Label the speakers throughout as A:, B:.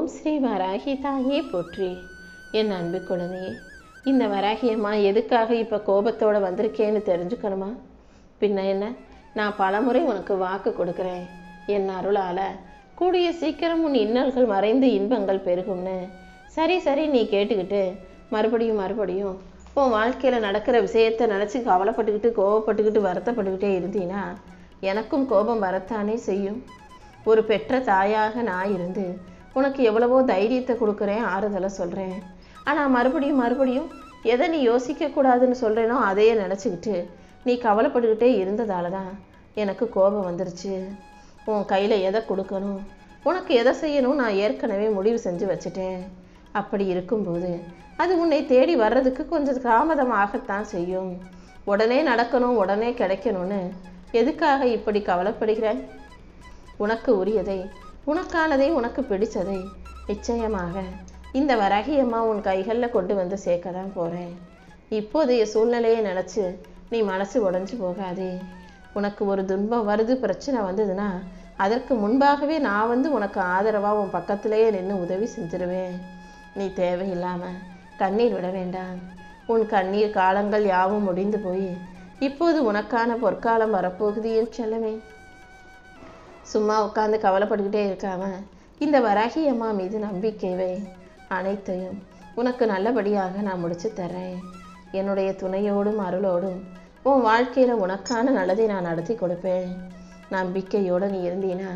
A: ஓம் ஸ்ரீ வராகி தாயே போற்றி. என் அன்பு குழந்தையே, இந்த வராகியம்மா எதுக்காக இப்போ கோபத்தோடு வந்திருக்கேன்னு தெரிஞ்சுக்கணுமா? பின்ன என்ன, நான் பலமுறை உனக்கு வாக்கு கொடுக்குறேன். என் அருளால் கூடிய சீக்கிரம் உன் இன்னல்கள் மறைந்து இன்பங்கள் பெருகும்னு. சரி சரி, நீ கேட்டுக்கிட்டு மறுபடியும் உன் வாழ்க்கையில் நடக்கிற விஷயத்தை நினச்சி கவலைப்பட்டுக்கிட்டு கோபப்பட்டுக்கிட்டு வருத்தப்பட்டுக்கிட்டே இருந்தீன்னா எனக்கும் கோபம் வரத்தானே செய்யும். ஒரு பெற்ற தாயாக நான் இருந்து உனக்கு எவ்வளவோ தைரியத்தை கொடுக்குறேன், ஆறுதலை சொல்கிறேன். ஆனால் மறுபடியும் எதை நீ யோசிக்கக்கூடாதுன்னு சொல்கிறேனோ அதையே நினச்சிக்கிட்டு நீ கவலைப்பட்டுக்கிட்டே இருந்ததால தான் எனக்கு கோபம் வந்துருச்சு. உன் கையில் எதை கொடுக்கணும், உனக்கு எதை செய்யணும் நான் ஏற்கனவே முடிவு செஞ்சு வச்சுட்டேன். அப்படி இருக்கும்போது அது உன்னை தேடி வர்றதுக்கு கொஞ்சம் தாமதமாகத்தான் செய்யும். உடனே நடக்கணும், உடனே கிடைக்கணும்னு எதுக்காக இப்படி கவலைப்படுகிறாய்? உனக்கு உரியதை, உனக்கானதை, உனக்கு பிடிச்சதை நிச்சயமாக இந்த வராகியம்மா உன் கைகளில் கொண்டு வந்து சேர்க்க தான் போகிறேன். இப்போதைய சூழ்நிலையை நினச்சி நீ மனசு உடஞ்சி போகாதே. உனக்கு ஒரு துன்பம் வருது, பிரச்சனை வந்ததுன்னா அதற்கு முன்பாகவே நான் வந்து உனக்கு ஆதரவாக உன் பக்கத்திலேயே நின்று உதவி செஞ்சிருவேன். நீ தேவையில்லாமல் கண்ணீர் விட வேண்டாம். உன் கண்ணீர் காலங்கள் யாவும் முடிந்து போய் இப்போது உனக்கான பொற்காலம் வரப்போகுது என் செல்லமே. சும்மா உட்காந்து கவலைப்பட்டுக்கிட்டே இருக்காம இந்த வராகி அம்மா மீது நம்பிக்கை வை. அனைத்தையும் உனக்கு நல்லபடியாக நான் முடிச்சு தர்றேன். என்னுடைய துணையோடும் அருளோடும் உன் வாழ்க்கையில் உனக்கான நல்லதை நான் நடத்தி கொடுப்பேன். நம்பிக்கையோடு நீ இருந்தீனா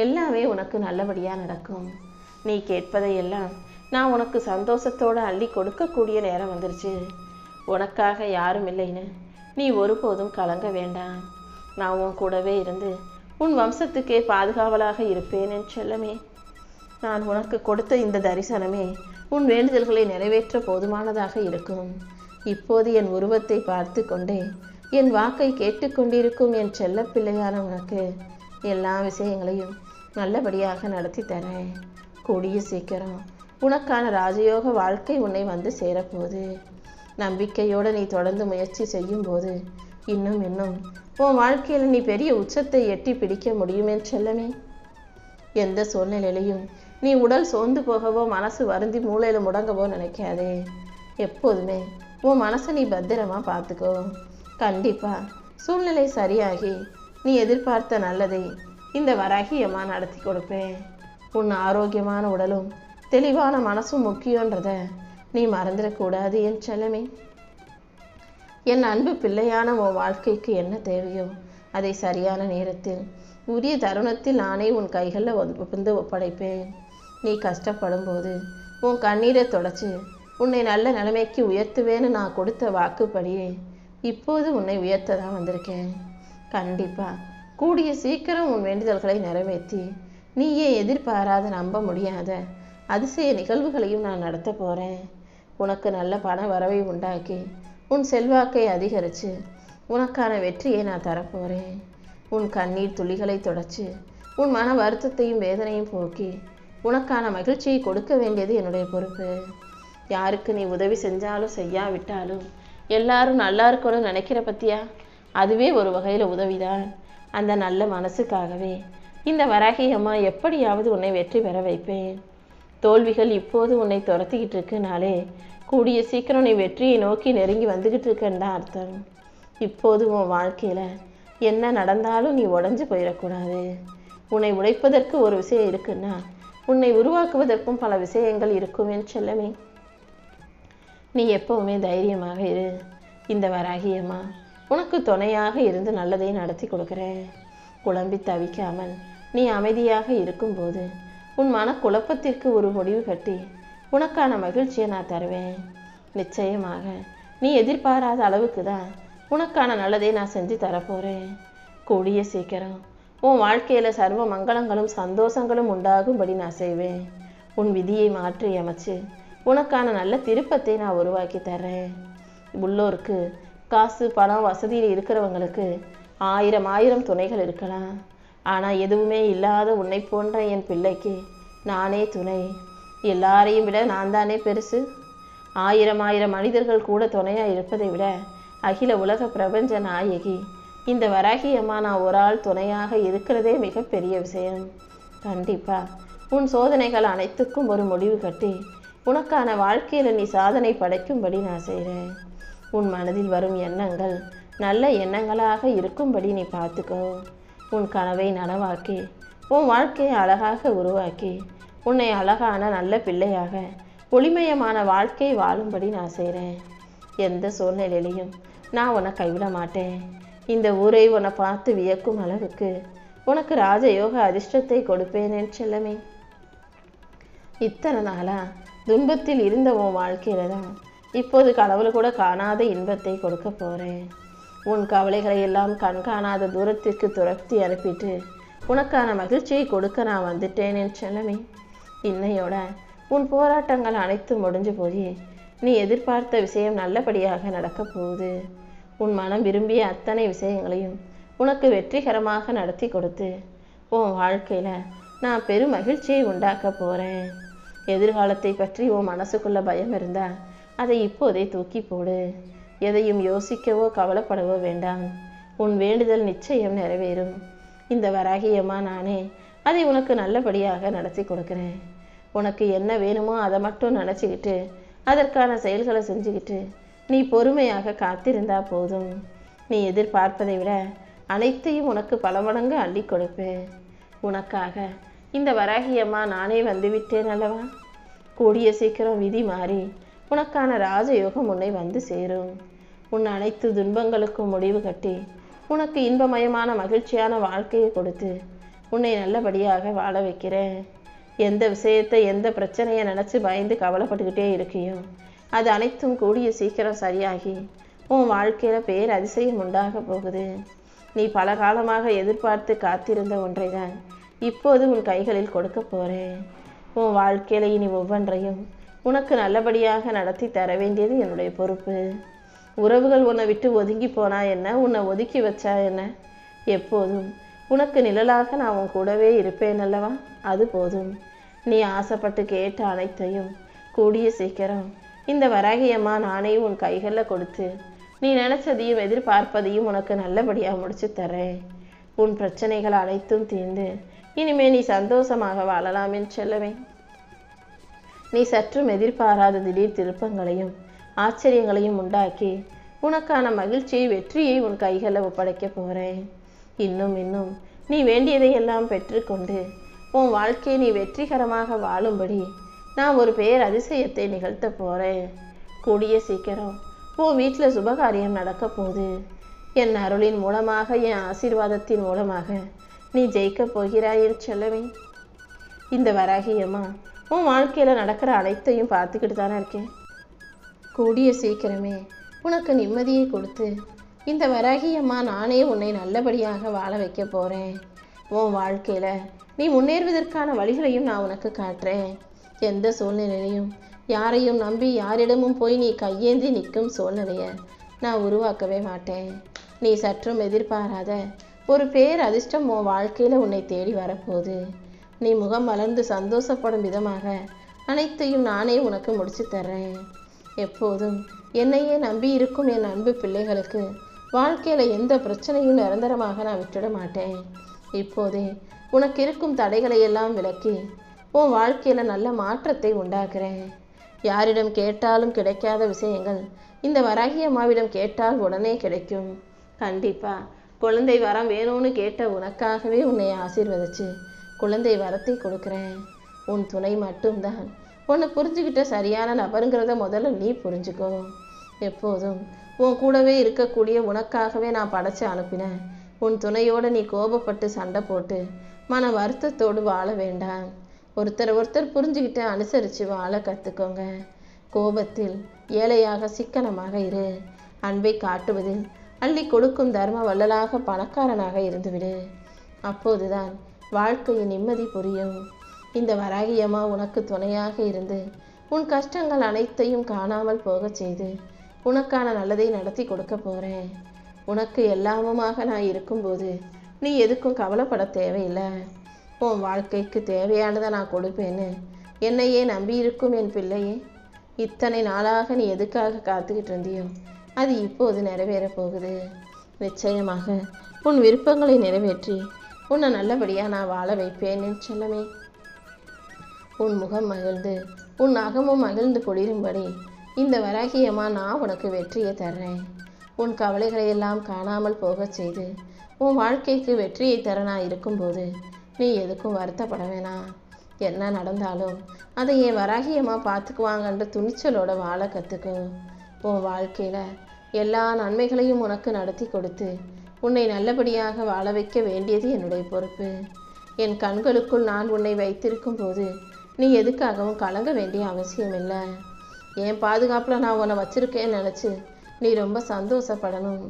A: எல்லாமே உனக்கு நல்லபடியாக நடக்கும். நீ கேட்பதையெல்லாம் நான் உனக்கு சந்தோஷத்தோடு அள்ளி கொடுக்கக்கூடிய நேரம் வந்துருச்சு. உனக்காக யாரும் இல்லைன்னு நீ ஒருபோதும் கலங்க வேண்டாம். நான் உன் கூடவே இருந்து உன் வம்சத்துக்கே பாதுகாவலாக இருப்பேன் என் செல்லமே. நான் உனக்கு கொடுத்த இந்த தரிசனமே உன் வேண்டுதல்களை நிறைவேற்ற போதுமானதாக இருக்கும். இப்போது என் உருவத்தை பார்த்து கொண்டே என் வாக்கை கேட்டுக்கொண்டிருக்கும் என் செல்ல பிள்ளையான உனக்கு எல்லா விஷயங்களையும் நல்லபடியாக நடத்தி தரேன். கூடிய சீக்கிரம் உனக்கான ராஜயோக வாழ்க்கை உன்னை வந்து சேரப்போகுது. நம்பிக்கையோடு நீ தொடர்ந்து முயற்சி செய்யும் போது இன்னும் உன் வாழ்க்கையில் நீ பெரிய உச்சத்தை எட்டி பிடிக்க முடியும் என் செல்லமே. எந்த சூழ்நிலையிலையும் நீ உடல் சோர்ந்து போகவோ மனசு வருந்தி மூளையில் முடங்கவோ நினைக்காதே. எப்போதுமே உன் மனசை நீ பத்திரமா பார்த்துக்கோ. கண்டிப்பாக சூழ்நிலை சரியாகி நீ எதிர்பார்த்த நல்லதை இந்த வராகியம்மா நடத்தி கொடுப்பேன். உன் ஆரோக்கியமான உடலும் தெளிவான மனசும் முக்கியன்றத நீ மறந்துடக்கூடாது என் செல்லமே. என் அன்பு பிள்ளையான உன் வாழ்க்கைக்கு என்ன தேவையோ அதை சரியான நேரத்தில் உரிய தருணத்தில் நானே உன் கைகளில் வந்து ஒப்படைப்பேன். நீ கஷ்டப்படும் போது உன் கண்ணீரை தொடச்சி உன்னை நல்ல நிலைமைக்கு உயர்த்துவேன்னு நான் கொடுத்த வாக்குப்படியே இப்போது உன்னை உயர்த்த தான் வந்திருக்கேன். கண்டிப்பாக கூடிய சீக்கிரம் உன் வேண்டுதல்களை நிறைவேற்றி நீயே எதிர்பாராத நம்ப முடியாத அதிசய நிகழ்வுகளையும் நான் நடத்த போகிறேன். உனக்கு நல்ல பண வரவை உண்டாக்கி உன் செல்வாக்கை அதிகரித்து உனக்கான வெற்றியை நான் தரப்போகிறேன். உன் கண்ணீர் துளிகளை தொடச்சி உன் மன வருத்தத்தையும் வேதனையும் போக்கி உனக்கான மகிழ்ச்சியை கொடுக்க வேண்டியது என்னுடைய பொறுப்பு. யாருக்கு நீ உதவி செஞ்சாலும் செய்யாவிட்டாலும் எல்லாரும் நல்லா இருக்கணும்னு நினைக்கிற பத்தியா, அதுவே ஒரு வகையில் உதவிதான். அந்த நல்ல மனசுக்காகவே இந்த வராகி அம்மா எப்படியாவது உன்னை வெற்றி பெற வைப்பேன். தோல்விகள் இப்போது உன்னை துரத்திக்கிட்டு இருக்குனாலே கூடிய சீக்கிரம் நீ வெற்றியை நோக்கி நெருங்கி வந்துக்கிட்டு இருக்கேன்னு தான் அர்த்தம். இப்போது உன் வாழ்க்கையில் என்ன நடந்தாலும் நீ உடஞ்சி போயிடக்கூடாது. உன்னை உடைப்பதற்கு ஒரு விஷயம் இருக்குன்னா உன்னை உருவாக்குவதற்கும் பல விஷயங்கள் இருக்கும் என் செல்லமே. நீ எப்பவுமே தைரியமாக இரு. இந்த வராகியம்மா உனக்கு துணையாக இருந்து நல்லதை நடத்தி கொடுக்குறேன். குழம்பி தவிக்காமல் நீ அமைதியாக இருக்கும்போது உன் மன குழப்பத்திற்கு ஒரு முடிவு கட்டி உனக்கான மகிழ்ச்சியை நான் தருவேன். நிச்சயமாக நீ எதிர்பாராத அளவுக்கு தான் உனக்கான நல்லதை நான் செஞ்சு தரப்போகிறேன். கூடிய சீக்கிரம் உன் வாழ்க்கையில் சர்வ மங்களங்களும் சந்தோஷங்களும் உண்டாகும்படி நான் செய்வேன். உன் விதியை மாற்றி அமைச்சு உனக்கான நல்ல திருப்பத்தை நான் உருவாக்கி தர்றேன். உள்ளோருக்கு காசு பணம் வசதியில் இருக்கிறவங்களுக்கு ஆயிரம் துணைகள் இருக்கலாம். ஆனால் எதுவுமே இல்லாத உன்னை போன்ற என் பிள்ளைக்கு நானே துணை. எல்லாரையும் விட நான் தானே பெருசு. ஆயிரம் மனிதர்கள் கூட துணையாக இருப்பதை விட அகில உலக பிரபஞ்ச நாயகி இந்த வராகி அம்மா நான் ஒரு ஆள் துணையாக இருக்கிறதே மிகப்பெரிய விஷயம். கண்டிப்பாக உன் சோதனைகள் அனைத்துக்கும் ஒரு முடிவு கட்டி உனக்கான வாழ்க்கையில் நீ சாதனை படைக்கும்படி நான் செய்கிறேன். உன் மனதில் வரும் எண்ணங்கள் நல்ல எண்ணங்களாக இருக்கும்படி நீ பார்த்துக்கோ. உன் கனவை நனவாக்கி உன் வாழ்க்கையை அழகாக உருவாக்கி உன்னை அழகான நல்ல பிள்ளையாக ஒளிமயமான வாழ்க்கை வாழும்படி நான் செய்கிறேன். எந்த சூழ்நிலையிலையும் நான் உன்னை கைவிட மாட்டேன். இந்த ஊரை உன்னை பார்த்து வியக்கும் அளவுக்கு உனக்கு ராஜயோக அதிர்ஷ்டத்தை கொடுப்பேன் என் செல்லமே. இத்தனை நாளா துன்பத்தில் இருந்த உன் வாழ்க்கையில தான் இப்போது கடவுள் கூட காணாத இன்பத்தை கொடுக்க போகிறேன். உன் கவலைகளை எல்லாம் கண்காணாத தூரத்திற்கு துரத்தி அனுப்பிட்டு உனக்கான மகிழ்ச்சியை கொடுக்க நான் வந்துட்டேன் என் செல்லமே. இன்னையோட உன் போராட்டங்கள் அனைத்தும் முடிஞ்சு போய் நீ எதிர்பார்த்த விஷயம் நல்லபடியாக நடக்கப் போகுது. உன் மனம் விரும்பிய அத்தனை விஷயங்களையும் உனக்கு வெற்றிகரமாக நடத்தி கொடுத்து உன் வாழ்க்கையில் நான் பெரும் மகிழ்ச்சியை உண்டாக்க போகிறேன். எதிர்காலத்தை பற்றி உன் மனசுக்குள்ள பயம் இருந்தால் அதை இப்போதே தூக்கி போடு. எதையும் யோசிக்கவோ கவலைப்படவோ வேண்டாம். உன் வேண்டுதல் நிச்சயம் நிறைவேறும். இந்த வராகியம்மா நானே அதை உனக்கு நல்லபடியாக நடத்தி கொடுக்குறேன். உனக்கு என்ன வேணுமோ அதை மட்டும் நினச்சிக்கிட்டு அதற்கான செயல்களை செஞ்சுக்கிட்டு நீ பொறுமையாக காத்திருந்தா போதும். நீ எதிர்பார்ப்பதை விட அனைத்தையும் உனக்கு பல மடங்கு அள்ளி கொடுப்பேன். உனக்காக இந்த வராகியம்மா நானே வந்துவிட்டேன் அல்லவா? கூடிய சீக்கிரம் விதி மாறி உனக்கான ராஜயோகம் உன்னை வந்து சேரும். உன் அனைத்து துன்பங்களுக்கும் முடிவு கட்டி உனக்கு இன்பமயமான மகிழ்ச்சியான வாழ்க்கையை கொடுத்து உன்னை நல்லபடியாக வாழ வைக்கிறேன். எந்த விஷயத்தை எந்த பிரச்சனையை நினச்சி பயந்து கவலைப்பட்டுக்கிட்டே இருக்கியோ அது அனைத்தும் கூடிய சீக்கிரம் சரியாகி உன் வாழ்க்கையில் பேர் அதிசயம் உண்டாக போகுது. நீ பல காலமாக எதிர்பார்த்து காத்திருந்த ஒன்றை தான் இப்போது உன் கைகளில் கொடுக்க போகிறேன். உன் வாழ்க்கையில் இனி ஒவ்வொன்றையும் உனக்கு நல்லபடியாக நடத்தி தர வேண்டியது என்னுடைய பொறுப்பு. உறவுகள் உன்னை விட்டு ஒதுங்கி போனா என்ன, உன்னை ஒதுக்கி வச்சா என்ன, எப்போதும் உனக்கு நிழலாக நான் உன் கூடவே இருப்பேன் அல்லவா? அது போதும். நீ ஆசைப்பட்டு கேட்ட அனைத்தையும் கூடிய சீக்கிரம் இந்த வராகியம்மா நானே உன் கைகளில் கொடுத்து நீ நினைச்சதையும் எதிர்பார்ப்பதையும் உனக்கு நல்லபடியாக முடிச்சு தரேன். உன் பிரச்சனைகள் அனைத்தும் தீர்ந்து இனிமே நீ சந்தோஷமாக வாழலாம் என்று செல்லவே. நீ சற்றும் எதிர்பாராத திடீர் திருப்பங்களையும் ஆச்சரியங்களையும் உண்டாக்கி உனக்கான மகிழ்ச்சியை வெற்றியை உன் கைகளில் ஒப்படைக்க போகிறேன். இன்னும் நீ வேண்டியதை எல்லாம் பெற்றுக்கொண்டு உன் வாழ்க்கையை நீ வெற்றிகரமாக வாழும்படி நான் ஒரு பேர் அதிசயத்தை நிகழ்த்த போகிறேன். கூடிய சீக்கிரம் உன் வீட்டில் சுபகாரியம் நடக்க போகுது. என் அருளின் மூலமாக என் ஆசீர்வாதத்தின் மூலமாக நீ ஜெயிக்க போகிறாய் என்று செல்லவே. இந்த வராகியம்மா உன் வாழ்க்கையில் நடக்கிற அனைத்தையும் பார்த்துக்கிட்டு தானே இருக்கேன். கூடிய சீக்கிரமே உனக்கு நிம்மதியை கொடுத்து இந்த வராகியம்மா நானே உன்னை நல்லபடியாக வாழ வைக்க போகிறேன். உன் வாழ்க்கையில் நீ முன்னேறுவதற்கான வழிகளையும் நான் உனக்கு காட்டுறேன். எந்த சூழ்நிலையிலையும் யாரையும் நம்பி யாரிடமும் போய் நீ கையேந்தி நிற்கும் சூழ்நிலையை நான் உருவாக்கவே மாட்டேன். நீ சற்றும் எதிர்பாராத ஒரு பேர் அதிர்ஷ்டம் உன் வாழ்க்கையில் உன்னை தேடி வரப்போகுது. நீ முகம் மலர்ந்து சந்தோஷப்படும் விதமாக அனைத்தையும் நானே உனக்கு முடிச்சு தர்றேன். எப்போதும் என்னையே நம்பி இருக்கும் என் அன்பு பிள்ளைகளுக்கு வாழ்க்கையில் எந்த பிரச்சனையும் நிரந்தரமாக நான் விட்டுட மாட்டேன். இப்போதே உனக்கு இருக்கும் தடைகளை எல்லாம் விலக்கி உன் வாழ்க்கையில் நல்ல மாற்றத்தை உண்டாக்குறேன். யாரிடம் கேட்டாலும் கிடைக்காத விஷயங்கள் இந்த வராகியம்மாவிடம் கேட்டால் உடனே கிடைக்கும். கண்டிப்பாக குழந்தை வரம் வேணும்னு கேட்ட உனக்காகவே உன்னை ஆசீர்வதிச்சு குழந்தை வரத்தை கொடுக்குறேன். உன் துணை மட்டும்தான் உன்னை புரிஞ்சுக்கிட்ட சரியான நபருங்கிறத முதல்ல நீ புரிஞ்சுக்கோ. எப்போதும் உன் கூடவே இருக்கக்கூடிய உனக்காகவே நான் படைச்சு அனுப்பினேன். உன் துணையோடு நீ கோபப்பட்டு சண்டை போட்டு மன வருத்தத்தோடு வாழ வேண்டாம். ஒருத்தர் புரிஞ்சுக்கிட்டு அனுசரித்து வாழ கற்றுக்கோங்க. கோபத்தில் ஏழையாக சிக்கனமாக இரு. அன்பை காட்டுவதில் அள்ளி கொடுக்கும் தர்ம வள்ளலாக பணக்காரனாக இருந்துவிடு. அப்போதுதான் வாழ்க்கையின் நிம்மதி புரியும். இந்த வராகியம்மா உனக்கு துணையாக இருந்து உன் கஷ்டங்கள் அனைத்தையும் காணாமல் போகச் செய்து உனக்கான நல்லதை நடத்தி கொடுக்க போகிறேன். உனக்கு எல்லாமுமாக நான் இருக்கும்போது நீ எதுக்கும் கவலைப்பட தேவையில்லை. உன் வாழ்க்கைக்கு தேவையானதை நான் கொடுப்பேன்னு என்னையே நம்பி இருக்கும் என் பிள்ளையே. இத்தனை நாளாக நீ எதுக்காக காத்துக்கிட்டு இருந்தியோ அது இப்போது நிறைவேறப் போகுது. நிச்சயமாக உன் விருப்பங்களை நிறைவேற்றி உன்னை நல்லபடியாக நான் வாழ வைப்பேன் என் செல்லமே. உன் முகம் மகிழ்ந்து உன் அகமும் மகிழ்ந்து பொழிரும்படி இந்த வராகியம்மா நான் உனக்கு வெற்றியை தர்றேன். உன் கவலைகளை எல்லாம் காணாமல் போகச் செய்து உன் வாழ்க்கைக்கு வெற்றியை தர நான் இருக்கும்போது நீ எதுக்கும் வருத்தப்பட வேணாம். என்ன நடந்தாலும் அதை என் வராகியம்மா பார்த்துக்குவாங்கன்ற துணிச்சலோட வாழ கற்றுக்கோ. உன் வாழ்க்கையில் எல்லா நன்மைகளையும் உனக்கு நடத்தி கொடுத்து உன்னை நல்லபடியாக வாழ வைக்க வேண்டியது என்னுடைய பொறுப்பு. என் கண்களுக்குள் நான் உன்னை வைத்திருக்கும் போது நீ எதுக்காகவும் கலங்க வேண்டிய அவசியம் இல்லை. என் பாதுகாப்பில் நான் உன்னை வச்சிருக்கேன்னு நினச்சி நீ ரொம்ப சந்தோஷப்படணும்.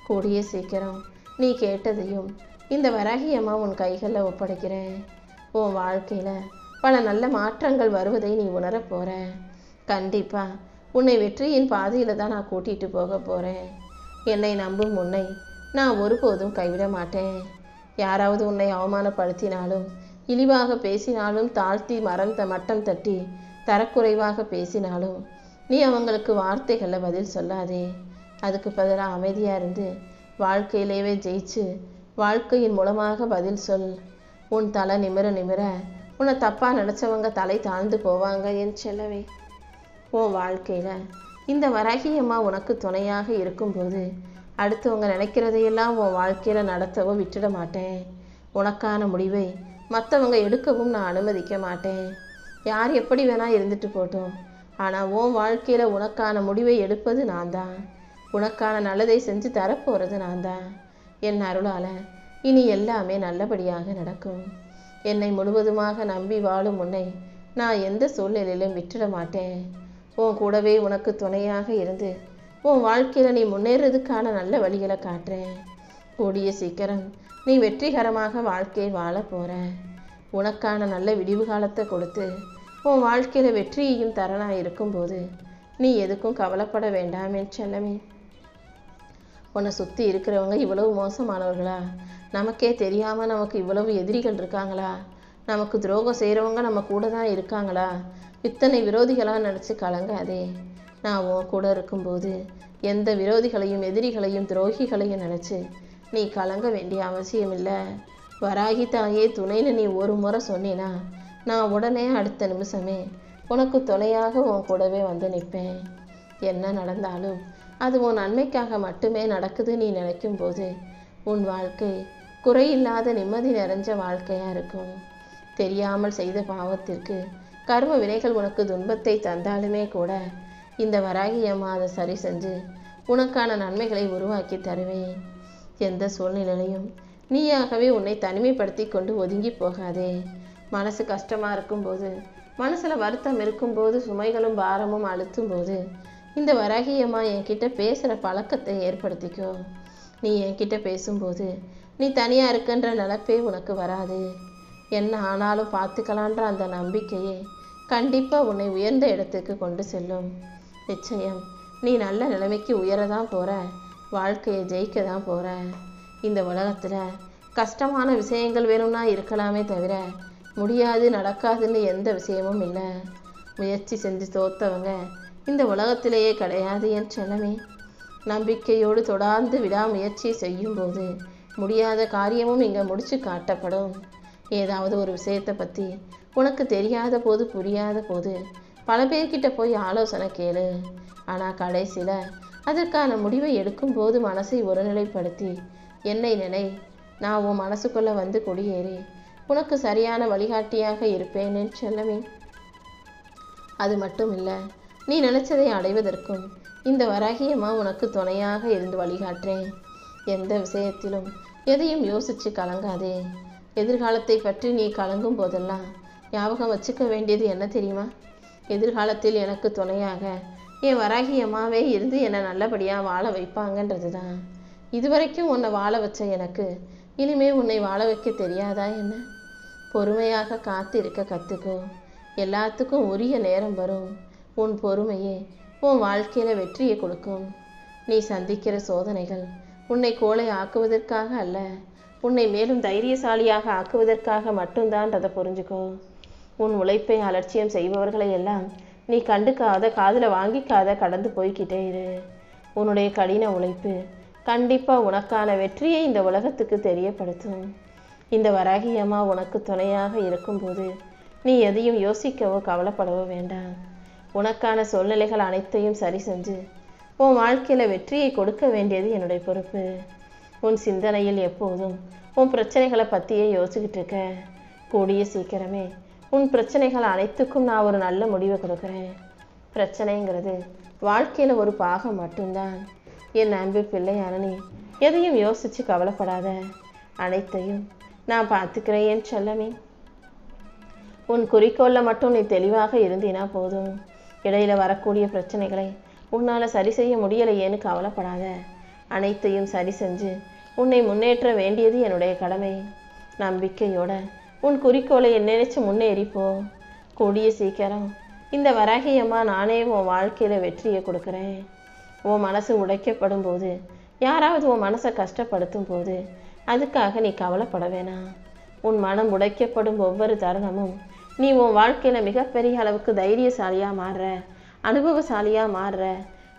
A: கூடிய சீக்கிரம் நீ கேட்டதையும் இந்த வராகியம்மா உன் கைகளில் ஒப்படைக்கிறேன். உன் வாழ்க்கையில் பல நல்ல மாற்றங்கள் வருவதை நீ உணரப் போகிற. கண்டிப்பாக உன்னை வெற்றியின் பாதையில் தான் நான் கூட்டிகிட்டு போக போகிறேன். என்னை நம்பும் உன்னை நான் ஒருபோதும் கைவிட மாட்டேன். யாராவது உன்னை அவமானப்படுத்தினாலும் இழிவாக பேசினாலும் தாழ்த்தி மட்டம் தட்டி தரக்குறைவாக பேசினாலும் நீ அவங்களுக்கு வார்த்தைகளில் பதில் சொல்லாதே. அதுக்கு பதிலாக அமைதியாக இருந்து வாழ்க்கையிலேயே ஜெயிச்சு வாழ்க்கையின் மூலமாக பதில் சொல். உன் தலை நிமிர நிமிர உன்னை தப்பாக நினச்சவங்க தலை தாழ்ந்து போவாங்க என் செல்லவே. உன் வாழ்க்கையில் இந்த வராகியம்மா உனக்கு துணையாக இருக்கும்போது அடுத்தவங்க நினைக்கிறதையெல்லாம் உன் வாழ்க்கையில் நடத்தவோ விட்டுட மாட்டேன். உனக்கான முடிவை மற்றவங்க எடுக்கவும் நான் அனுமதிக்க மாட்டேன். யார் எப்படி வேணால் இருந்துட்டு போட்டோம், ஆனால் உன் வாழ்க்கையில் உனக்கான முடிவை எடுப்பது நான் தான். உனக்கான நல்லதை செஞ்சு தரப்போகிறது நான் தான். என் அருளால் இனி எல்லாமே நல்லபடியாக நடக்கும். என்னை முழுவதுமாக நம்பி வாழும் உன்னை நான் எந்த சூழ்நிலையிலும் விட்டுட மாட்டேன். உன் கூடவே உனக்கு துணையாக இருந்து உன் வாழ்க்கையில் நீ முன்னேறதுக்கான நல்ல வழிகளை காட்டுறேன். கூடிய சீக்கிரம் நீ வெற்றிகரமாக வாழ்க்கையை வாழ போகிற. உனக்கான நல்ல விடிவு காலத்தை கொடுத்து உன் வாழ்க்கையில் வெற்றியையும் தரனாக இருக்கும்போது நீ எதுக்கும் கவலைப்பட வேண்டாம் என் செல்லமே. உன்னை சுற்றி இருக்கிறவங்க இவ்வளவு மோசமானவர்களா? நமக்கே தெரியாமல் நமக்கு இவ்வளவு எதிரிகள் இருக்காங்களா? நமக்கு துரோகம் செய்கிறவங்க நம்ம கூட தான் இருக்காங்களா? இத்தனை விரோதிகளாக நினச்சி கலங்காதே. நான் உன் கூட இருக்கும்போது எந்த விரோதிகளையும் எதிரிகளையும் துரோகிகளையும் நினச்சி நீ கலங்க வேண்டிய அவசியம் இல்லை. வராகி தாயே துணைன்னு நீ ஒரு முறை சொன்னினா நான் உடனே அடுத்த நிமிஷமே உனக்கு துணையாக உன் கூடவே வந்து நிற்பேன். என்ன நடந்தாலும் அது உன் நன்மைக்காக மட்டுமே நடக்குது நீ நினைக்கும் போது உன் வாழ்க்கை குறையில்லாத நிம்மதி நிறைஞ்ச வாழ்க்கையாக இருக்கும். தெரியாமல் செய்த பாவத்திற்கு கர்ம வினைகள் உனக்கு துன்பத்தை தந்தாலுமே கூட இந்த வராகியம்மா அதை சரி செஞ்சு உனக்கான நன்மைகளை உருவாக்கி தருவேன். எந்த சூழ்நிலையிலையும் நீயாகவே உன்னை தனிமைப்படுத்தி கொண்டு ஒதுங்கி போகாதே. மனசு கஷ்டமாக இருக்கும்போது, மனசில் வருத்தம் இருக்கும்போது, சுமைகளும் பாரமும் அழுத்தும் போது இந்த வராகியம்மா என்கிட்ட பேசுகிற பழக்கத்தை ஏற்படுத்திக்கோ. நீ என்கிட்ட பேசும்போது நீ தனியாக இருக்குன்ற நினைப்பே உனக்கு வராது. என்ன ஆனாலும் பார்த்துக்கலான்ற அந்த நம்பிக்கையே கண்டிப்பாக உன்னை உயர்ந்த இடத்துக்கு கொண்டு செல்லும். நிச்சயம் நீ நல்ல நிலைமைக்கு உயரதான் போகிற. வாழ்க்கையை ஜெயிக்க தான் போகிற. இந்த உலகத்தில் கஷ்டமான விஷயங்கள் வேணும்னா இருக்கலாமே தவிர முடியாது நடக்காதுன்னு எந்த விஷயமும் இல்லை. முயற்சி செஞ்சு தோத்தவங்க இந்த உலகத்திலேயே கிடையாது என் செல்லமே. நம்பிக்கையோடு தொடர்ந்து விடாமுயற்சி செய்யும்போது முடியாத காரியமும் இங்கே முடிச்சு காட்டப்படும். ஏதாவது ஒரு விஷயத்தை பற்றி உனக்கு தெரியாத போது புரியாத போது பல பேர்கிட்ட போய் ஆலோசனை கேளு. ஆனால் கடைசியில் அதற்கான முடிவை எடுக்கும்போது மனசை ஒருநிலைப்படுத்தி என்னை நினை, நான் உன் மனசுக்குள்ளே வந்து குடியேறி உனக்கு சரியான வழிகாட்டியாக இருப்பேன்னு செல்லமே. அது மட்டும் இல்லை, நீ நினச்சதை அடைவதற்கும் இந்த வராகியம்மா உனக்கு துணையாக இருந்து வழிகாட்டுறேன். எந்த விஷயத்திலும் எதையும் யோசித்து கலங்காதே. எதிர்காலத்தை பற்றி நீ கலங்கும் போதெல்லாம் ஞாபகம் வச்சுக்க வேண்டியது என்ன தெரியுமா? எதிர்காலத்தில் எனக்கு துணையாக என் வராகியம்மாவே இருந்து என்னை நல்லபடியாக வாழ வைப்பாங்கன்றது தான். இதுவரைக்கும் உன்னை வாழ வச்ச எனக்கு இனிமே உன்னை வாழ வைக்க தெரியாதா என்ன? பொறுமையாக காத்திருக்க கற்றுக்கோ. எல்லாத்துக்கும் உரிய நேரம் வரும். உன் பொறுமையே உன் வாழ்க்கையில் வெற்றியை கொடுக்கும். நீ சந்திக்கிற சோதனைகள் உன்னை கோழை ஆக்குவதற்காக அல்ல, உன்னை மேலும் தைரியசாலியாக ஆக்குவதற்காக மட்டும்தான் அதை புரிஞ்சுக்கோ. உன் உழைப்பை அலட்சியம் செய்பவர்களை எல்லாம் நீ கண்டுக்காத, காதில் வாங்கிக்காத, கடந்து போய்கிட்டே இரு. உன்னுடைய கடின உழைப்பு கண்டிப்பாக உனக்கான வெற்றியை இந்த உலகத்துக்கு தெரியப்படுத்தும். இந்த வராகியம்மா உனக்கு துணையாக இருக்கும்போது நீ எதையும் யோசிக்கவோ கவலைப்படவோ வேண்டாம். உனக்கான சூழ்நிலைகள் அனைத்தையும் சரி செஞ்சு உன் வாழ்க்கையில் வெற்றியை கொடுக்க வேண்டியது என்னுடைய பொறுப்பு. உன் சிந்தனையில் எப்போதும் உன் பிரச்சனைகளை பற்றியே யோசிச்சுக்கிட்டு இருக்க. கூடிய சீக்கிரமே உன் பிரச்சனைகள் அனைத்துக்கும் நான் ஒரு நல்ல முடிவை கொடுக்குறேன். பிரச்சனைங்கிறது வாழ்க்கையில் ஒரு பாகம் மட்டும்தான். என் அன்பு பிள்ளையான நீ எதையும் யோசித்து கவலைப்படாத. அனைத்தையும் நான் பார்த்துக்கிறேன் என் செல்லமே. உன் குறிக்கோளில் மட்டும் நீ தெளிவாக இருந்தினா போதும். இடையில வரக்கூடிய பிரச்சனைகளை உன்னால் சரி செய்ய முடியலையேன்னு கவலைப்படாத. அனைத்தையும் சரி செஞ்சு உன்னை முன்னேற்ற வேண்டியது என்னுடைய கடமை. நம்பிக்கையோட உன் குறிக்கோளை நினைச்சு முன்னேறிப்போ. கூடிய சீக்கிரம் இந்த வராகியம்மா நானே உன் வாழ்க்கையில் வெற்றியை கொடுக்குறேன். உன் மனசு உடைக்கப்படும் போது, யாராவது உன் மனசை கஷ்டப்படுத்தும் போது அதுக்காக நீ கவலைப்பட வேணாம். உன் மனம் உடைக்கப்படும் ஒவ்வொரு தருணமும் நீ உன் வாழ்க்கையில் மிகப்பெரிய அளவுக்கு தைரியசாலியாக மாறுற, அனுபவசாலியாக மாறுற,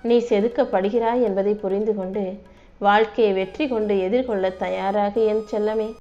A: நீ செதுக்கப்படுகிறாய் என்பதை புரிந்து கொண்டு வாழ்க்கையை வெற்றி கொண்டு எதிர்கொள்ள தயாராக என் செல்லமே.